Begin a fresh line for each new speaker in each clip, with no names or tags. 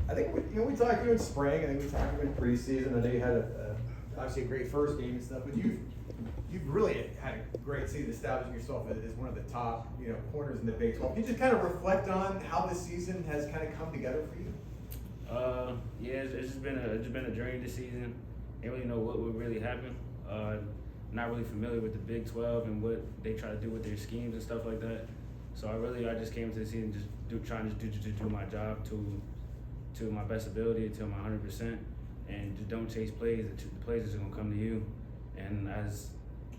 I think we talked to you in spring. I think we talked to you in preseason. I know you had obviously a great first game and stuff, but you've really had a great season establishing yourself as one of the top corners in the Big 12. Can you just kind of reflect on how this season has kind of come together for you?
Yeah, it's just been a journey this season. Ain't really know what would really happen. Not really familiar with the Big 12 and what they try to do with their schemes and stuff like that. So I just came to the season trying to do my job to my best ability, to my 100%, and just don't chase plays. The plays are gonna come to you, and as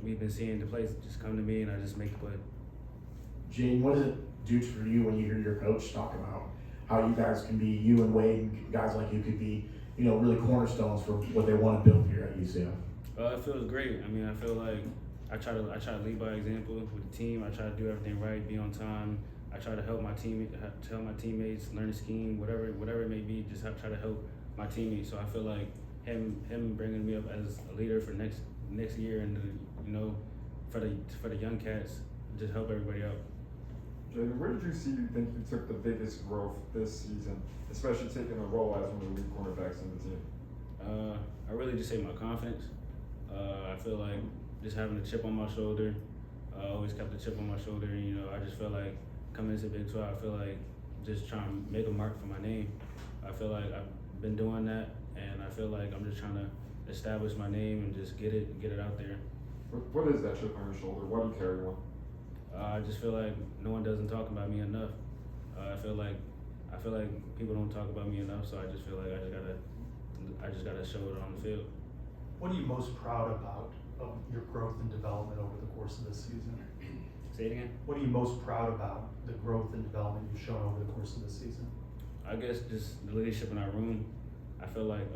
we've been seeing, the plays just come to me, and I just make the play.
Jayden, what does it do for you when you hear your coach talk about how you guys can be, you and Wade and guys like you could be, really cornerstones for what they want to build here at UCF?
It feels great. I mean, I feel like I try to lead by example with the team. I try to do everything right, be on time. I try to help my teammates learn the scheme, whatever it may be. Just try to help my teammates. So I feel like him bringing me up as a leader for next year, and for the young cats, just help everybody out.
Jayden, where did you think you took the biggest growth this season, especially taking a role as one of the lead cornerbacks in the team?
I really just say my confidence. I feel like just having a chip on my shoulder. I always kept a chip on my shoulder. I just feel like coming into Big 12, I feel like just trying to make a mark for my name. I feel like I've been doing that, and I feel like I'm just trying to establish my name and just get it out there.
What is that chip on your shoulder? Why do you carry one?
I just feel like no one doesn't talk about me enough. I feel like people don't talk about me enough, so I just feel like I just gotta show it on the field.
What are you most proud about of your growth and development over the course of this season?
Say it again?
What are you most proud about, the growth and development you've shown over the course of this season?
I guess just the leadership in our room. I feel like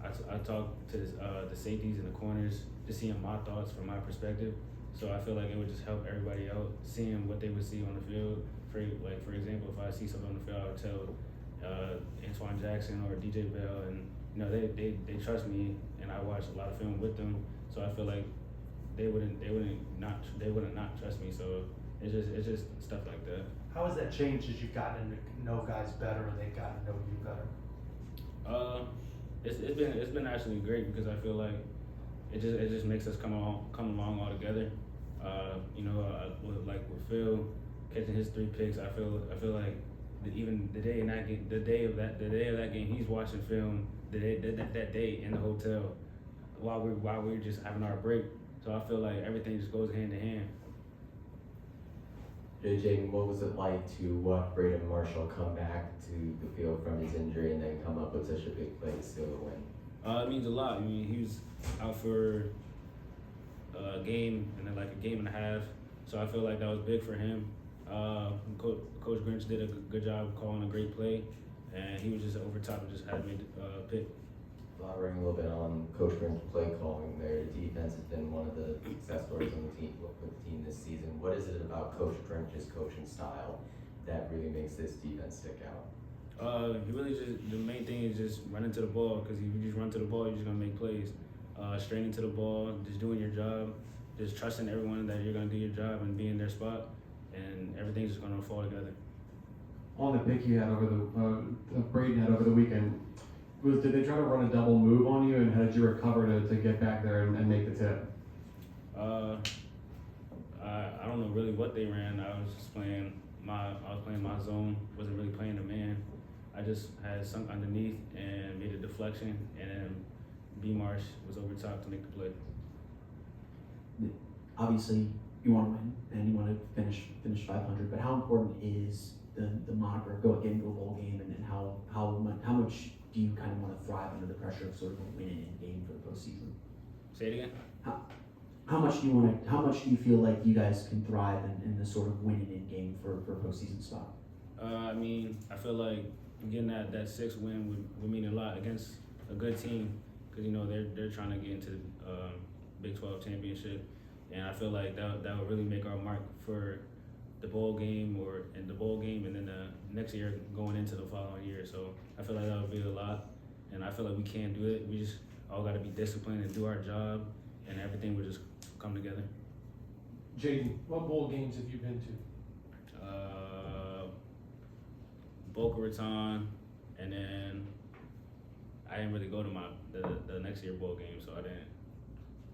I talk to the safeties and the corners, just seeing my thoughts from my perspective. So I feel like it would just help everybody out, seeing what they would see on the field. For example, if I see something on the field, I would tell Antoine Jackson or DJ Bell, and they trust me, and I watch a lot of film with them. So I feel like they wouldn't not trust me. So it's just stuff like that.
How has that changed as you've gotten to know guys better and they've gotten to know you better?
It's been actually great because I feel like it just makes us come along all together. With Phil catching his 3 picks, I feel like even the day of that game, he's watching film that day in the hotel while we're just having our break. So I feel like everything just goes hand in hand.
Jayden, what was it like to watch Braden Marshall come back to the field from his injury and then come up with such a big play to seal the win?
It means a lot. I mean, he was out for a game and then like a game and a half, so I feel like that was big for him. Coach Grinch did a good job calling a great play, and he was just over top and just had me pick.
Elaborating a little bit on Coach Grinch's play calling there. Defense has been one of the success stories on the team with the team this season. What is it about Coach Grinch's coaching style that really makes this defense stick out?
He really the main thing is just running to the ball, because if you just run to the ball, you're just gonna make plays. Straight into the ball, just doing your job, just trusting everyone that you're gonna do your job and be in their spot, and everything's just gonna fall together.
On the pick you had Braden had over the weekend, did they try to run a double move on you, and how did you recover to get back there and make the tip?
I don't know really what they ran. I was just playing my zone, wasn't really playing the man. I just had sunk underneath and made a deflection, and then B Marsh was over top to make the play.
Obviously, you want to win and you want to finish 500, but how important is the moniker of getting to a bowl game, and how much do you kind of want to thrive under the pressure of sort of a winning game for the postseason?
Say it again.
How much do you feel like you guys can thrive in this sort of winning in game for a postseason spot?
I mean, I feel like getting that 6th win would mean a lot against a good team, because they're trying to get into the Big 12 championship, and I feel like that would really make our mark for the bowl game and then the next year going into the following year. So I feel like that would be a lot, and I feel like we can do it. We just all got to be disciplined and do our job, and everything will just come together.
Jayden, what bowl games have you been to?
Boca Raton, and then didn't really go to the next year bowl game, so I didn't.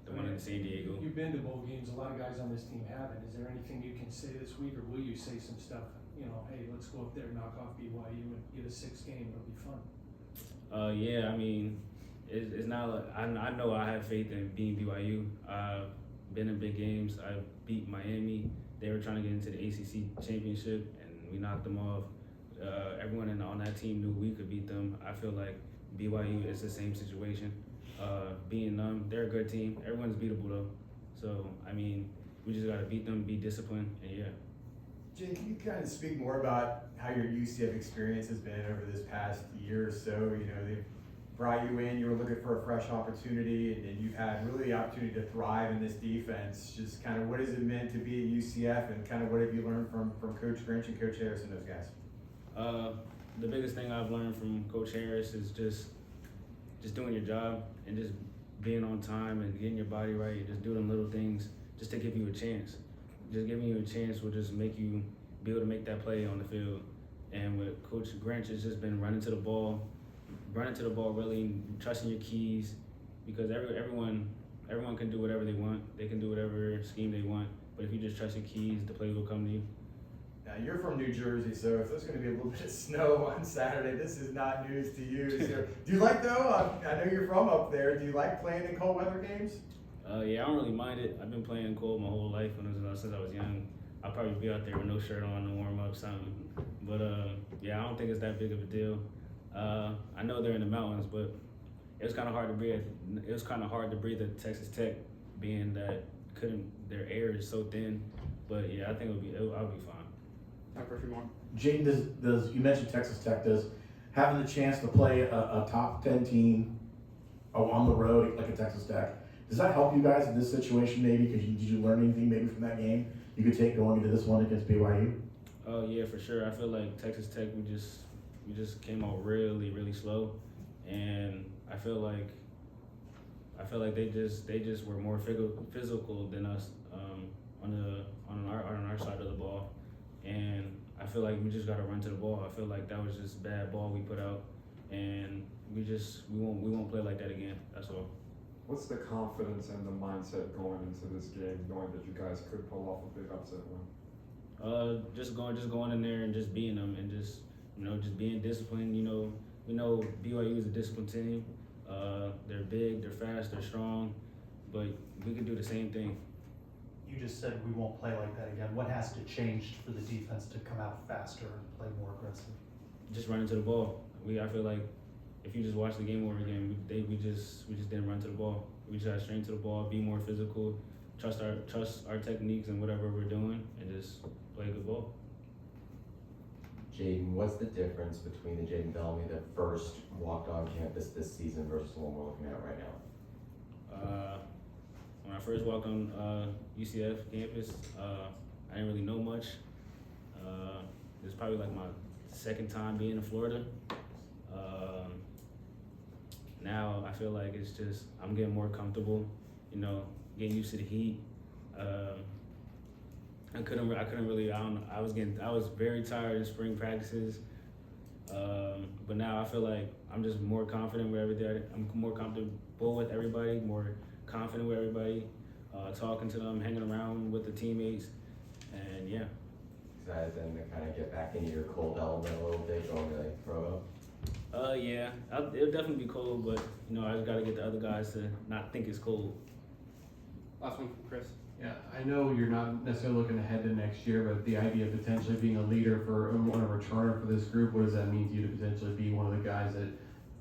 The one in San Diego.
You've been to bowl games, a lot of guys on this team haven't. Is there anything you can say this week, or will you say some stuff, you know, hey, let's go up there, knock off BYU and get a 6th game, it'll be fun?
Yeah, I mean, it's not like, I know I have faith in being BYU. I've been in big games. I beat Miami. They were trying to get into the ACC championship, and we knocked them off. Everyone on that team knew we could beat them. I feel like BYU is the same situation. Being them, they're a good team. Everyone's beatable though. So, I mean, we just got to beat them, be disciplined, and yeah.
Jay, can you kind of speak more about how your UCF experience has been over this past year or so? You know, they've brought you in, you were looking for a fresh opportunity, and you've had really the opportunity to thrive in this defense. Just kind of what has it meant to be at UCF, and kind of what have you learned from Coach Grinch and Coach Harris and those guys?
The biggest thing I've learned from Coach Harris is just doing your job and just being on time and getting your body right and just doing little things just to give you a chance. Just giving you a chance will just make you be able to make that play on the field. And with Coach Grinch, it's just been running to the ball, really trusting your keys, because everyone can do whatever they want. They can do whatever scheme they want. But if you just trust your keys, the plays will come to you.
Now, you're from New Jersey, so if there's going to be a little bit of snow on Saturday, this is not news to you. So, do you like, though, I know you're from up there, do you like playing in cold weather games?
Yeah, I don't really mind it. I've been playing in cold my whole life since I was young. I'll probably be out there with no shirt on, no warm up, something. But yeah, I don't think it's that big of a deal. I know they're in the mountains, but it was kind of hard to breathe. It was kind of hard to breathe at Texas Tech, being that their air is so thin. But yeah, I think I'll be fine.
Time for a few more.
Jayden, does you mentioned Texas Tech, does having the chance to play a top 10 team on the road like a Texas Tech, does that help you guys in this situation maybe? Because did you learn anything maybe from that game you could take going into this one against BYU?
Oh yeah, for sure. I feel like Texas Tech, we just came out really, really slow, and I feel like they just were more physical than us on our side of the ball, and I feel like we just got to run to the ball. I feel like that was just bad ball we put out, and we won't play like that again. That's all.
What's the confidence and the mindset going into this game, knowing that you guys could pull off a big upset win?
Just going in there and just beating them, and just being disciplined. We know BYU is a disciplined team. They're big, they're fast, they're strong, but we can do the same thing.
You just said we won't play like that again. What has to change for the defense to come out faster and play more aggressive?
Just running to the ball. I feel like if you just watch the game over again, we just didn't run to the ball. We just got straight to the ball, be more physical, trust our techniques and whatever we're doing, and just play good ball.
Jayden, what's the difference between the Jayden Bellamy that first walked on campus this season versus the one we're looking at right now?
When I first walked on UCF campus, I didn't really know much. It was probably like my second time being in Florida. Now I feel like it's just I'm getting more comfortable, getting used to the heat. I couldn't really. I was very tired in spring practices, but now I feel like I'm just more confident with everything. I'm more comfortable with everybody, more confident with everybody, talking to them, hanging around with the teammates, and yeah.
Excited then to kind of get back into your cold element a little bit, going to like Provo?
Yeah, it'll definitely be cold, but I just gotta get the other guys to not think it's cold.
Last one from Chris.
Yeah, I know you're not necessarily looking ahead to next year, but the idea of potentially being a leader for a returner for this group, what does that mean to you to potentially be one of the guys that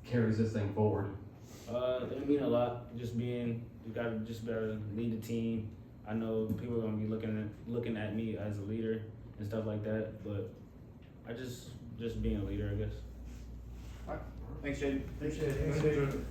carries this thing forward?
It mean a lot. You gotta lead the team. I know people are gonna be looking at me as a leader and stuff like that, but I just being a leader, I guess.
All right. Thanks, Jayden.
Appreciate it. Thanks, Jayden.